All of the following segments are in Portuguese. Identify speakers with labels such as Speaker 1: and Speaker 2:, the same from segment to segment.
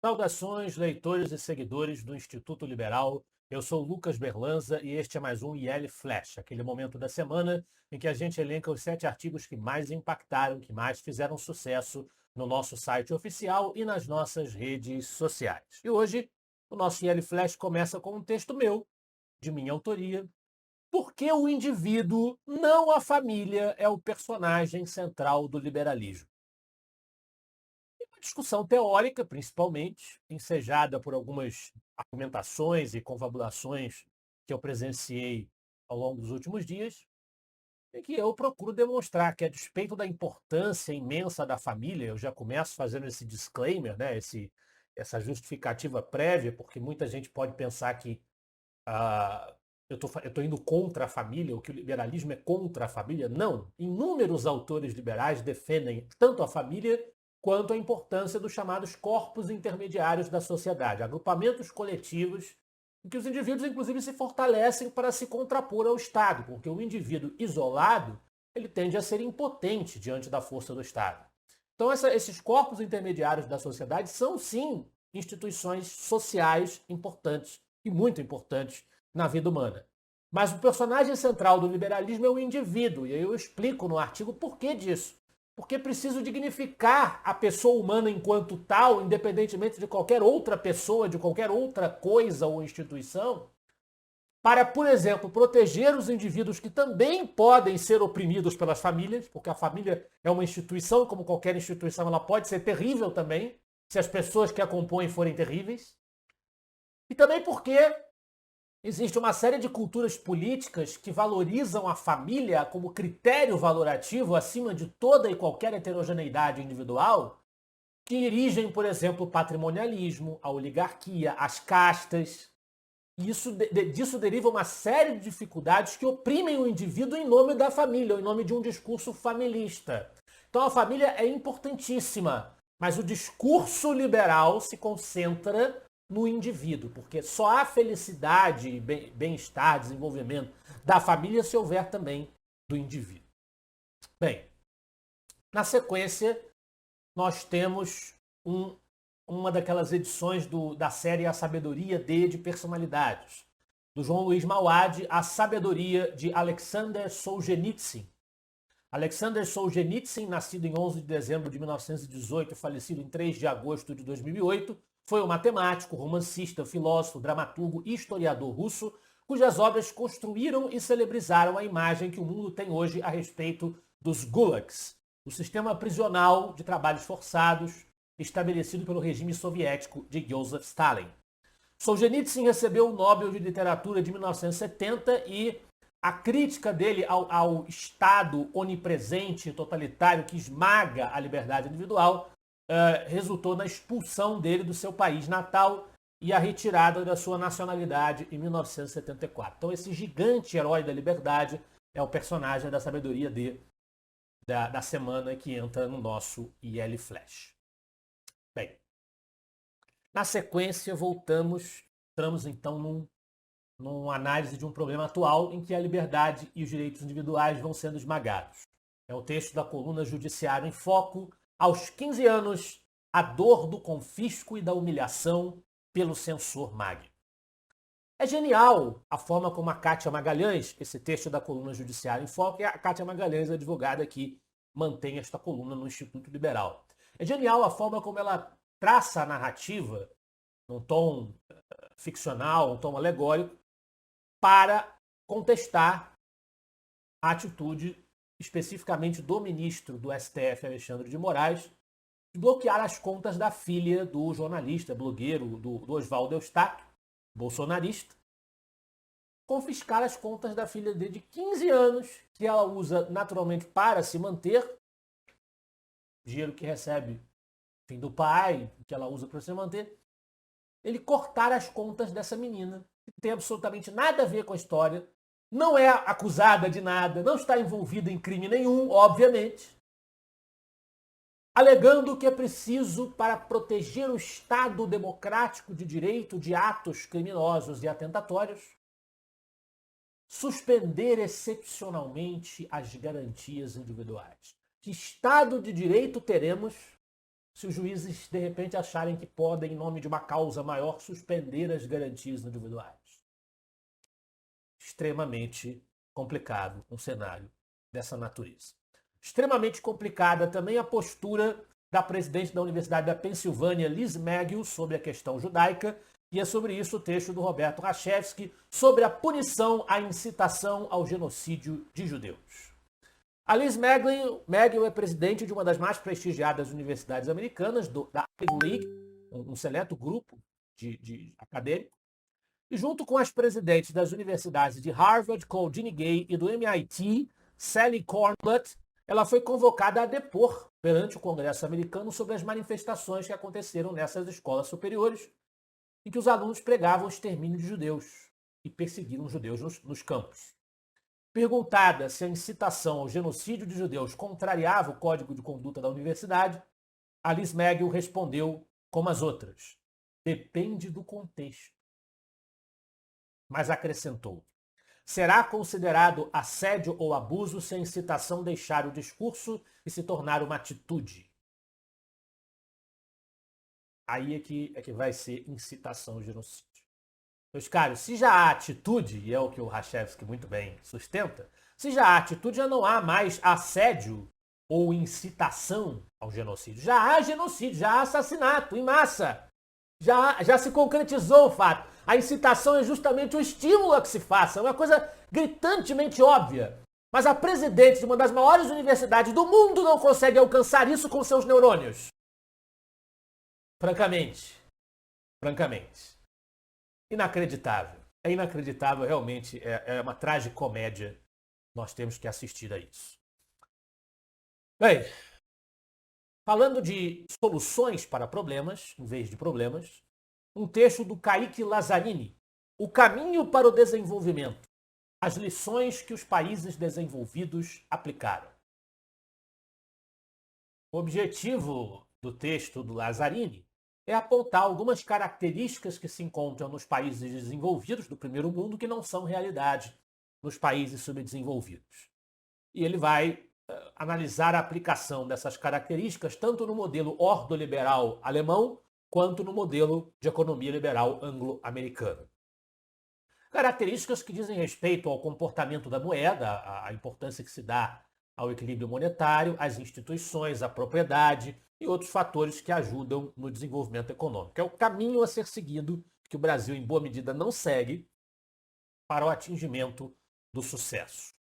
Speaker 1: Saudações, leitores e seguidores do Instituto Liberal. Eu sou o Lucas Berlanza e este é mais um IL Flash, aquele momento da semana em que a gente elenca os 7 artigos que mais impactaram, que mais fizeram sucesso no nosso site oficial e nas nossas redes sociais. E hoje, o nosso IL Flash começa com um texto meu, de minha autoria. Por que o indivíduo, não a família, é o personagem central do liberalismo? Uma discussão teórica, principalmente, ensejada por algumas argumentações e confabulações que eu presenciei ao longo dos últimos dias, em que eu procuro demonstrar que, a despeito da importância imensa da família, eu já começo fazendo esse disclaimer, né, essa justificativa prévia, porque muita gente pode pensar que ah, eu estou indo contra a família, ou que o liberalismo é contra a família. Não. Inúmeros autores liberais defendem tanto a família quanto a importância dos chamados corpos intermediários da sociedade, agrupamentos coletivos em que os indivíduos, inclusive, se fortalecem para se contrapor ao Estado, porque o indivíduo isolado ele tende a ser impotente diante da força do Estado. Então, esses corpos intermediários da sociedade são, sim, instituições sociais importantes e muito importantes na vida humana. Mas o personagem central do liberalismo é o indivíduo, e aí eu explico no artigo por que disso. Porque preciso dignificar a pessoa humana enquanto tal, independentemente de qualquer outra pessoa, de qualquer outra coisa ou instituição, para, por exemplo, proteger os indivíduos que também podem ser oprimidos pelas famílias, porque a família é uma instituição, como qualquer instituição, ela pode ser terrível também, se as pessoas que a compõem forem terríveis. E também porque existe uma série de culturas políticas que valorizam a família como critério valorativo acima de toda e qualquer heterogeneidade individual, que dirigem, por exemplo, o patrimonialismo, a oligarquia, as castas. E disso deriva uma série de dificuldades que oprimem o indivíduo em nome da família, ou em nome de um discurso familista. Então a família é importantíssima, mas o discurso liberal se concentra no indivíduo, porque só há felicidade, bem-estar, desenvolvimento da família se houver também do indivíduo. Bem, na sequência, nós temos uma daquelas edições da série A Sabedoria de Personalidades, do João Luiz Mauad, A Sabedoria de Alexander Solzhenitsyn. Alexander Solzhenitsyn, nascido em 11 de dezembro de 1918 e falecido em 3 de agosto de 2008, foi um matemático, romancista, filósofo, dramaturgo e historiador russo, cujas obras construíram e celebrizaram a imagem que o mundo tem hoje a respeito dos gulags, o sistema prisional de trabalhos forçados estabelecido pelo regime soviético de Joseph Stalin. Solzhenitsyn recebeu o Nobel de Literatura de 1970 e a crítica dele ao Estado onipresente e totalitário que esmaga a liberdade individual resultou na expulsão dele do seu país natal e a retirada da sua nacionalidade em 1974. Então esse gigante herói da liberdade é o personagem da sabedoria da semana que entra no nosso IL Flash. Bem, na sequência entramos então numa análise de um problema atual em que a liberdade e os direitos individuais vão sendo esmagados. É o texto da coluna Judiciário em Foco. Aos 15 anos, a dor do confisco e da humilhação pelo censor Magno. É genial a forma como a Kátia Magalhães, esse texto da coluna Judiciário em Foco, é a Kátia Magalhães, a advogada que mantém esta coluna no Instituto Liberal. É genial a forma como ela traça a narrativa num tom ficcional, um tom alegórico, para contestar a atitude especificamente do ministro do STF, Alexandre de Moraes, de bloquear as contas da filha do jornalista, blogueiro, do Oswaldo Eustáquio, bolsonarista, confiscar as contas da filha dele de 15 anos, que ela usa naturalmente para se manter, dinheiro que recebe do pai, que ela usa para se manter, ele cortar as contas dessa menina, que não tem absolutamente nada a ver com a história, não é acusada de nada, não está envolvida em crime nenhum, obviamente, alegando que é preciso, para proteger o Estado democrático de direito de atos criminosos e atentatórios, suspender excepcionalmente as garantias individuais. Que Estado de direito teremos se os juízes de repente acharem que podem, em nome de uma causa maior, suspender as garantias individuais. Extremamente complicado um cenário dessa natureza. Extremamente complicada também a postura da presidente da Universidade da Pensilvânia, Liz Magill, sobre a questão judaica, e é sobre isso o texto do Roberto Rachevski, sobre a punição à incitação ao genocídio de judeus. A Liz Magill é presidente de uma das mais prestigiadas universidades americanas, da Ivy League, um seleto grupo de acadêmicos, e junto com as presidentes das universidades de Harvard, Claudine Gay, e do MIT, Sally Kornbluth, ela foi convocada a depor perante o Congresso americano sobre as manifestações que aconteceram nessas escolas superiores, em que os alunos pregavam o extermínio de judeus e perseguiram judeus nos campos. Perguntada se a incitação ao genocídio de judeus contrariava o código de conduta da universidade, a Liz Magill respondeu como as outras: depende do contexto. Mas acrescentou: será considerado assédio ou abuso se a incitação deixar o discurso e se tornar uma atitude. Aí é que vai ser incitação ao genocídio. Meus caros, se já há atitude, e é o que o Rachevski muito bem sustenta, se já há atitude, já não há mais assédio ou incitação ao genocídio. Já há genocídio, já há assassinato em massa. Já se concretizou o fato. A incitação é justamente o estímulo a que se faça. É uma coisa gritantemente óbvia. Mas a presidente de uma das maiores universidades do mundo não consegue alcançar isso com seus neurônios. Francamente. Inacreditável. É inacreditável, realmente. É uma tragicomédia. Nós temos que assistir a isso. Bem, falando de soluções para problemas, em vez de problemas, um texto do Kaique Lazzarini, O Caminho para o Desenvolvimento, as lições que os países desenvolvidos aplicaram. O objetivo do texto do Lazzarini é apontar algumas características que se encontram nos países desenvolvidos do primeiro mundo que não são realidade nos países subdesenvolvidos. E ele vai analisar a aplicação dessas características tanto no modelo ordoliberal alemão quanto no modelo de economia liberal anglo-americana. Características que dizem respeito ao comportamento da moeda, a importância que se dá ao equilíbrio monetário, às instituições, à propriedade e outros fatores que ajudam no desenvolvimento econômico. É o caminho a ser seguido, que o Brasil, em boa medida, não segue para o atingimento do sucesso.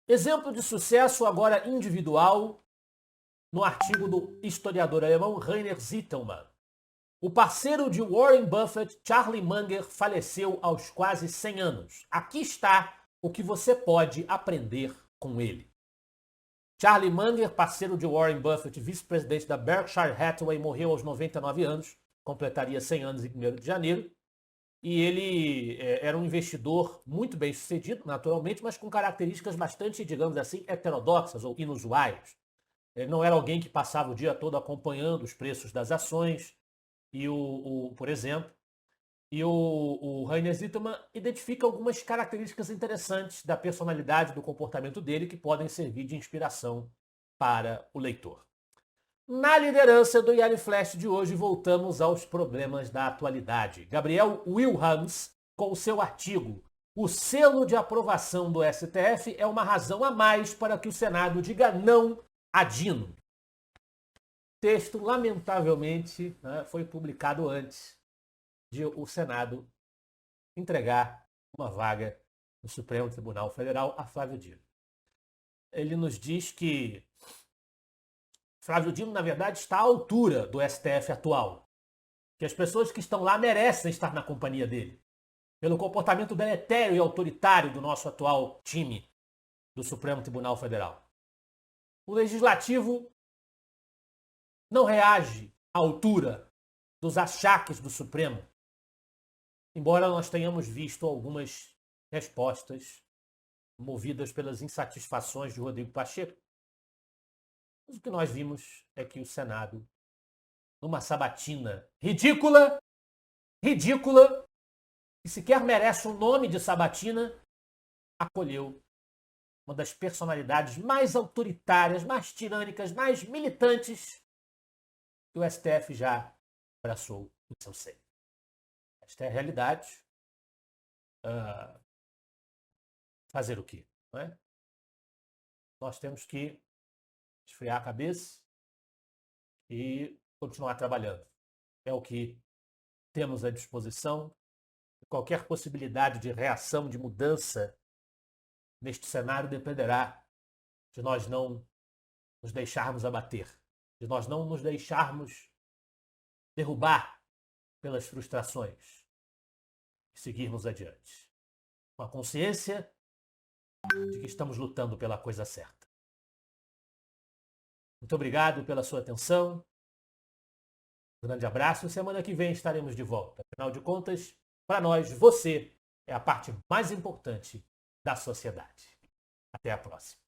Speaker 1: Exemplo de sucesso agora individual no artigo do historiador alemão Rainer Zitelmann. O parceiro de Warren Buffett, Charlie Munger, faleceu aos quase 100 anos. Aqui está o que você pode aprender com ele. Charlie Munger, parceiro de Warren Buffett, vice-presidente da Berkshire Hathaway, morreu aos 99 anos, completaria 100 anos em 1º de janeiro. E ele era um investidor muito bem sucedido, naturalmente, mas com características bastante, digamos assim, heterodoxas ou inusuais. Ele não era alguém que passava o dia todo acompanhando os preços das ações, por exemplo. E o Rainer Zitelmann identifica algumas características interessantes da personalidade, do comportamento dele, que podem servir de inspiração para o leitor. Na liderança do Yale Flash de hoje, voltamos aos problemas da atualidade. Gabriel Wilhelms, com o seu artigo O selo de aprovação do STF é uma razão a mais para que o Senado diga não a Dino. O texto, lamentavelmente, foi publicado antes de o Senado entregar uma vaga no Supremo Tribunal Federal a Flávio Dino. Ele nos diz que Flávio Dino, na verdade, está à altura do STF atual. Que as pessoas que estão lá merecem estar na companhia dele. Pelo comportamento deletério e autoritário do nosso atual time do Supremo Tribunal Federal. O Legislativo não reage à altura dos achaques do Supremo. Embora nós tenhamos visto algumas respostas movidas pelas insatisfações de Rodrigo Pacheco, mas o que nós vimos é que o Senado, numa sabatina ridícula, que sequer merece o nome de sabatina, acolheu uma das personalidades mais autoritárias, mais tirânicas, mais militantes que o STF já abraçou no seu seio. Esta é a realidade. Fazer o quê? Não é? Nós temos que esfriar a cabeça e continuar trabalhando. É o que temos à disposição. Qualquer possibilidade de reação, de mudança neste cenário dependerá de nós não nos deixarmos abater, de nós não nos deixarmos derrubar pelas frustrações e seguirmos adiante. Com a consciência de que estamos lutando pela coisa certa. Muito obrigado pela sua atenção. Um grande abraço. Semana que vem estaremos de volta. Afinal de contas, para nós, você é a parte mais importante da sociedade. Até a próxima.